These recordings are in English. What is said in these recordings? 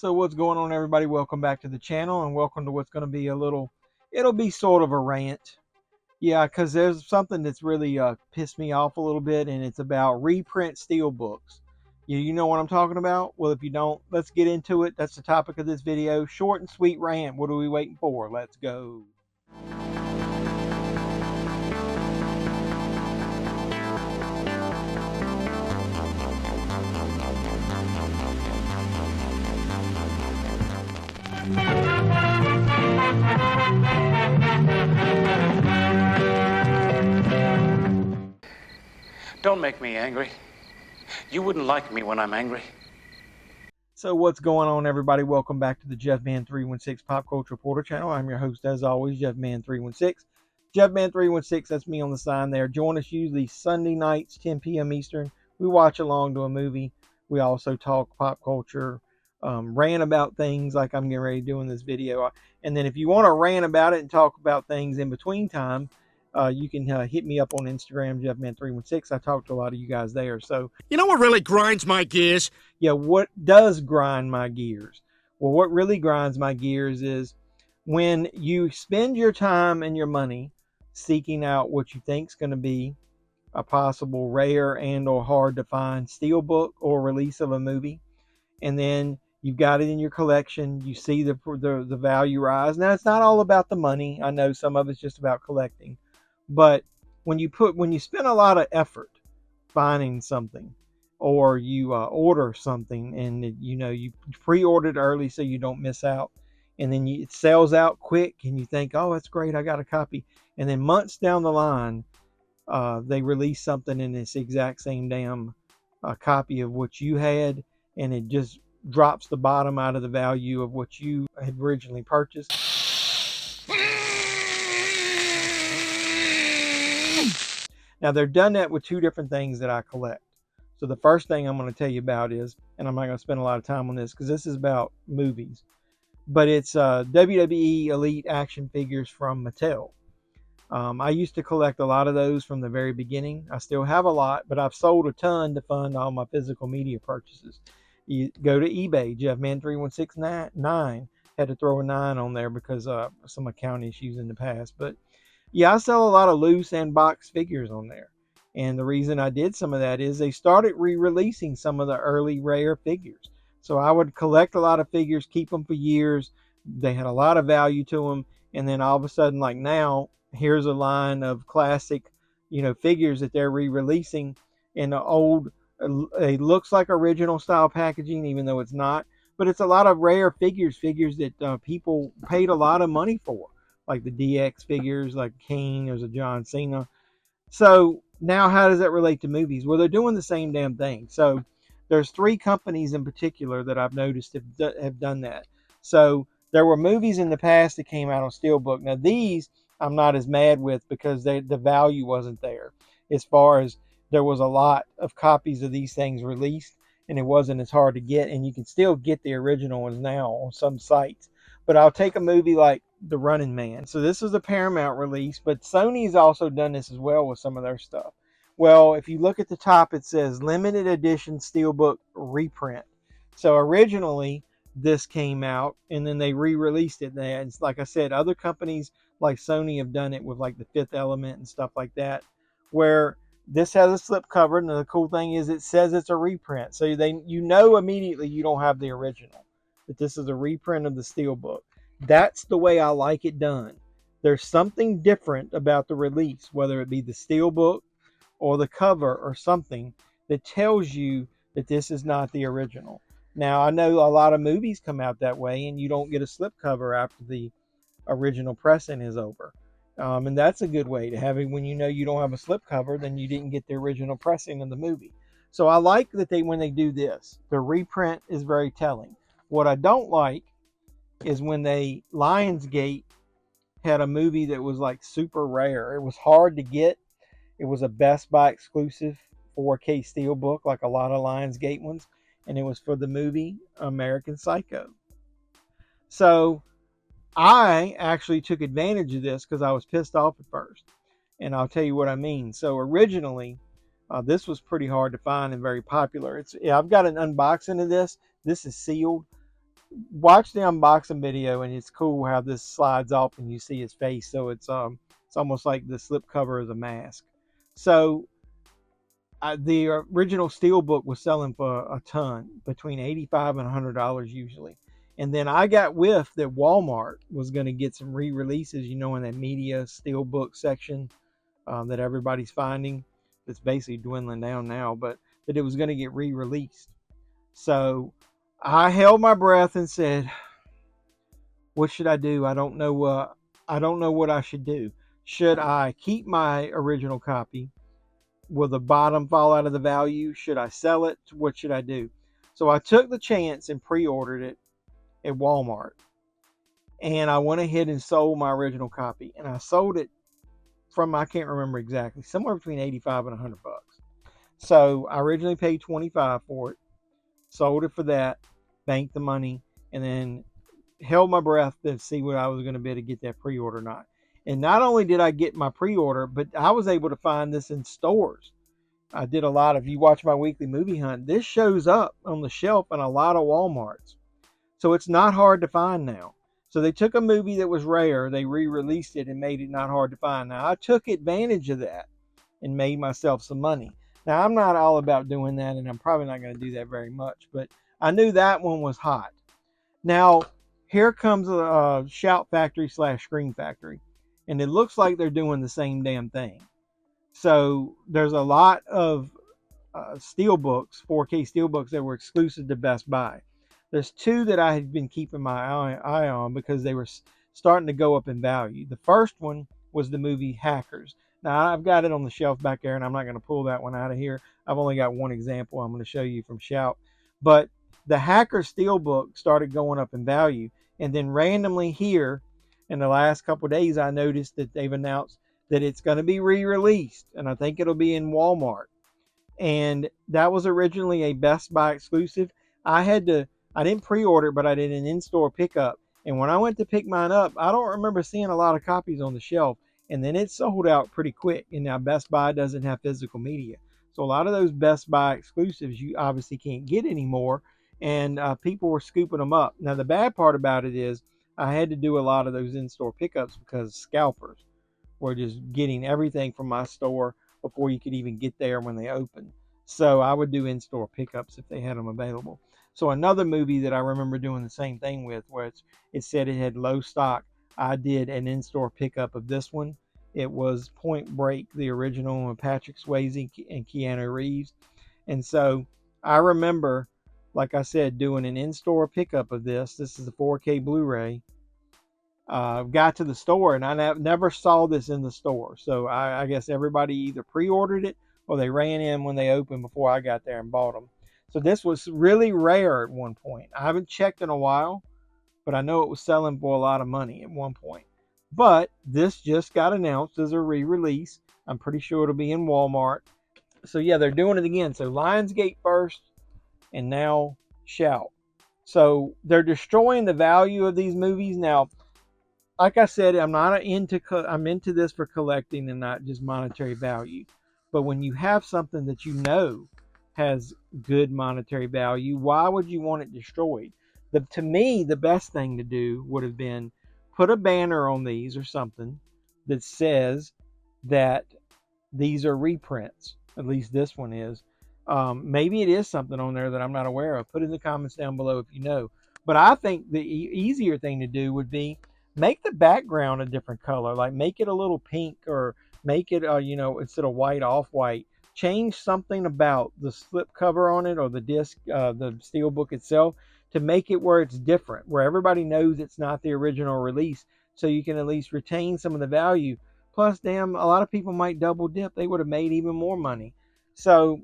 So what's going on, everybody? Welcome back to the channel, and welcome to what's going to be it'll be sort of a rant. Yeah, because there's something that's really pissed me off a little bit, and it's about reprint steelbooks. You know what I'm talking about? Well, if you don't, let's get into it. That's the topic of this video. Short and sweet rant. What are we waiting for? Let's go. Don't make me angry. You wouldn't like me when I'm angry. So what's going on, everybody? Welcome back to the JeffMan316 Pop Culture Reporter channel. I'm your host, as always, JeffMan316. JeffMan316, that's me on the sign there. Join us usually Sunday nights, 10 p.m. Eastern. We watch along to a movie. We also talk pop culture, rant about things like I'm getting ready to do in this video. And then if you want to rant about it and talk about things in between time, you can hit me up on Instagram, JeffMan316. I talk to a lot of you guys there. So, you know what really grinds my gears? Yeah, what does grind my gears? Well, what really grinds my gears is when you spend your time and your money seeking out what you think is going to be a possible rare and or hard to find steelbook or release of a movie, and then you've got it in your collection. You see the value rise. Now, it's not all about the money. I know some of it's just about collecting. But when you spend a lot of effort finding something, or you order something, and you pre-ordered early so you don't miss out, and then it sells out quick, and you think, oh, that's great, I got a copy, and then months down the line, they release something in this exact same damn copy of what you had, and it just drops the bottom out of the value of what you had originally purchased. Now, they've done that with two different things that I collect. So the first thing I'm going to tell you about is, and I'm not going to spend a lot of time on this because this is about movies, but it's WWE Elite action figures from Mattel. I used to collect a lot of those from the very beginning. I still have a lot, but I've sold a ton to fund all my physical media purchases. You go to eBay, JeffMan3169, had to throw a 9 on there because some account issues in the past, but yeah, I sell a lot of loose and box figures on there. And the reason I did some of that is they started re-releasing some of the early rare figures. So I would collect a lot of figures, keep them for years. They had a lot of value to them. And then all of a sudden, like now, here's a line of classic, figures that they're re-releasing in the old, it looks like original style packaging, even though it's not. But it's a lot of rare figures that people paid a lot of money for. Like the DX figures, like Kane, there's a John Cena. So now how does that relate to movies? Well, they're doing the same damn thing. So there's 3 companies in particular that I've noticed have done that. So there were movies in the past that came out on Steelbook. Now these I'm not as mad with because the value wasn't there. As far as there was a lot of copies of these things released, and it wasn't as hard to get, and you can still get the original ones now on some sites. But I'll take a movie like The Running Man. So this is a Paramount release, but Sony's also done this as well with some of their stuff. Well, if you look at the top, it says limited edition steelbook reprint. So originally this came out and then they re-released it. And like I said, other companies like Sony have done it with like the Fifth Element and stuff like that, where this has a slip cover. And the cool thing is it says it's a reprint. So immediately you don't have the original, that this is a reprint of the steelbook. That's the way I like it done. There's something different about the release, whether it be the steelbook or the cover or something that tells you that this is not the original. Now, I know a lot of movies come out that way and you don't get a slipcover after the original pressing is over. And that's a good way to have it. When you don't have a slipcover, then you didn't get the original pressing of the movie. So I like that when they do this, the reprint is very telling. What I don't like is when Lionsgate had a movie that was like super rare. It was hard to get. It was a Best Buy exclusive 4K steelbook, like a lot of Lionsgate ones. And it was for the movie American Psycho. So I actually took advantage of this because I was pissed off at first. And I'll tell you what I mean. So originally, this was pretty hard to find and very popular. I've got an unboxing of this. This is sealed. watch the unboxing video, and it's cool how this slides off and you see his face. So it's almost like the slip cover is a mask. So the original Steelbook was selling for a ton, between $85 and $100 usually. And then I got whiff that Walmart was going to get some re-releases, in that media Steelbook section that everybody's finding. That's basically dwindling down now, but that it was going to get re-released. So I held my breath and said, "What should I do? I don't know. I don't know what I should do. Should I keep my original copy? Will the bottom fall out of the value? Should I sell it? What should I do?" So I took the chance and pre-ordered it at Walmart. And I went ahead and sold my original copy. And I sold it from, I can't remember exactly, somewhere between 85 and $100. So I originally paid 25 for it, sold it for that, banked the money, and then held my breath to see what I was going to be able to get that pre-order or not. And not only did I get my pre-order, but I was able to find this in stores. I did a lot of, you watch my weekly movie hunt, this shows up on the shelf in a lot of Walmarts. So it's not hard to find now. So they took a movie that was rare, they re-released it and made it not hard to find. Now I took advantage of that and made myself some money. Now I'm not all about doing that, and I'm probably not going to do that very much, but I knew that one was hot. Now here comes a Shout Factory / Screen Factory, and it looks like they're doing the same damn thing. So there's a lot of Steelbooks, 4K Steelbooks that were exclusive to Best Buy. There's two that I had been keeping my eye on because they were starting to go up in value. The first one was the movie Hackers. Now I've got it on the shelf back there, and I'm not going to pull that one out of here. I've only got one example I'm going to show you from Shout. But the Hackers Steelbook started going up in value, and then randomly here in the last couple of days I noticed that they've announced that it's going to be re-released, and I think it'll be in Walmart. And that was originally a Best Buy exclusive. I didn't pre-order it, but I did an in-store pickup. And when I went to pick mine up, I don't remember seeing a lot of copies on the shelf. And then it sold out pretty quick. And now Best Buy doesn't have physical media. So a lot of those Best Buy exclusives you obviously can't get anymore. And people were scooping them up. Now the bad part about it is I had to do a lot of those in-store pickups because scalpers were just getting everything from my store before you could even get there when they opened. So I would do in-store pickups if they had them available. So another movie that I remember doing the same thing with, where it said it had low stock, I did an in-store pickup of this one. It was Point Break, the original with Patrick Swayze and Keanu Reeves. And so I remember, like I said, doing an in-store pickup of this. This is a 4K Blu-ray. Got to the store, and I never saw this in the store. So I guess everybody either pre-ordered it or they ran in when they opened before I got there and bought them. So this was really rare at one point. I haven't checked in a while, but I know it was selling for a lot of money at one point. But this just got announced as a re-release. I'm pretty sure it'll be in Walmart. So yeah, they're doing it again. So Lionsgate first, and now Shout. So they're destroying the value of these movies. Now, like I said, I'm into this for collecting and not just monetary value. But when you have something that you know has good monetary value, why would you want it destroyed? To me, the best thing to do would have been put a banner on these or something that says that these are reprints. At least this one is. Maybe it is something on there that I'm not aware of. Put it in the comments down below if you know. But I think the easier thing to do would be make the background a different color. Like make it a little pink, or make it, instead of white, off-white. Change something about the slip cover on it or the disc, the Steelbook itself, to make it where it's different, where everybody knows it's not the original release, so you can at least retain some of the value. Plus, damn, a lot of people might double dip. They would have made even more money. So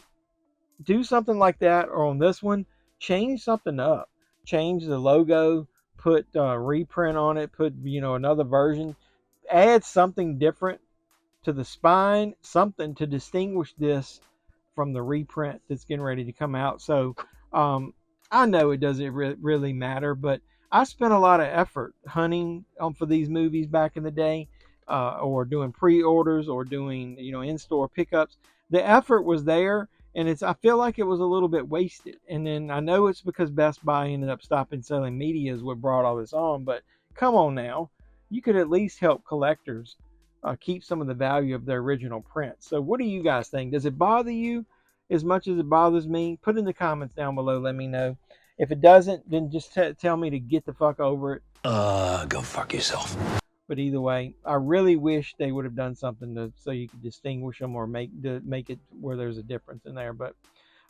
do something like that, or on this one, change something up. Change the logo, put reprint on it, put another version, add something different to the spine, something to distinguish this from the reprint that's getting ready to come out. So I know it doesn't really matter, but I spent a lot of effort hunting for these movies back in the day, or doing pre-orders, or doing in-store pickups. The effort was there, and I feel like it was a little bit wasted. And then I know it's because Best Buy ended up stopping selling media is what brought all this on, but come on now, you could at least help collectors keep some of the value of their original print. So what do you guys think? Does it bother you as much as it bothers me? Put in the comments down below, let me know. If it doesn't, then just tell me to get the fuck over it. Go fuck yourself. But either way, I really wish they would have done something so you could distinguish them or make it where there's a difference in there. But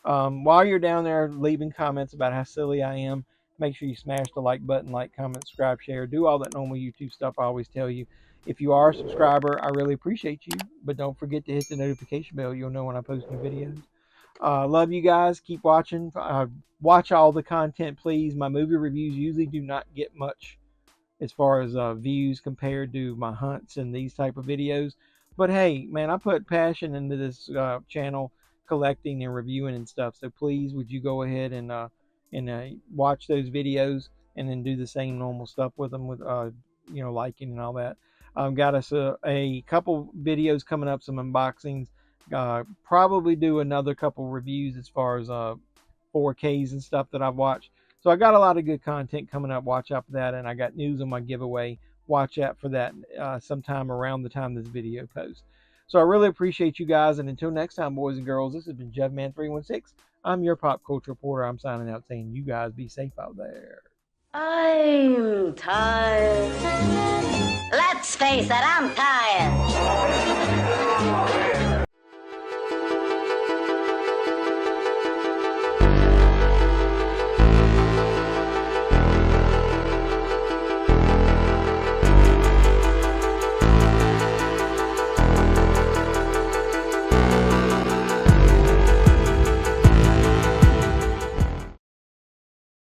while you're down there leaving comments about how silly I am, make sure you smash the like button, like, comment, subscribe, share, do all that normal YouTube stuff I always tell you. If you are a subscriber, I really appreciate you, but don't forget to hit the notification bell. You'll know when I post new videos. Love you guys. Keep watching. Watch all the content, please. My movie reviews usually do not get much as far as views compared to my hunts and these type of videos. But hey, man, I put passion into this channel, collecting and reviewing and stuff. So please, would you go ahead and watch those videos and then do the same normal stuff with them, with liking and all that. Got us a couple videos coming up, some unboxings. Probably do another couple reviews as far as 4Ks and stuff that I've watched. So I got a lot of good content coming up. Watch out for that. And I got news on my giveaway. Watch out for that sometime around the time this video posts. So I really appreciate you guys. And until next time, boys and girls, this has been JevMan316. I'm your pop culture reporter. I'm signing out saying you guys be safe out there. I'm tired. Let's face it, I'm tired.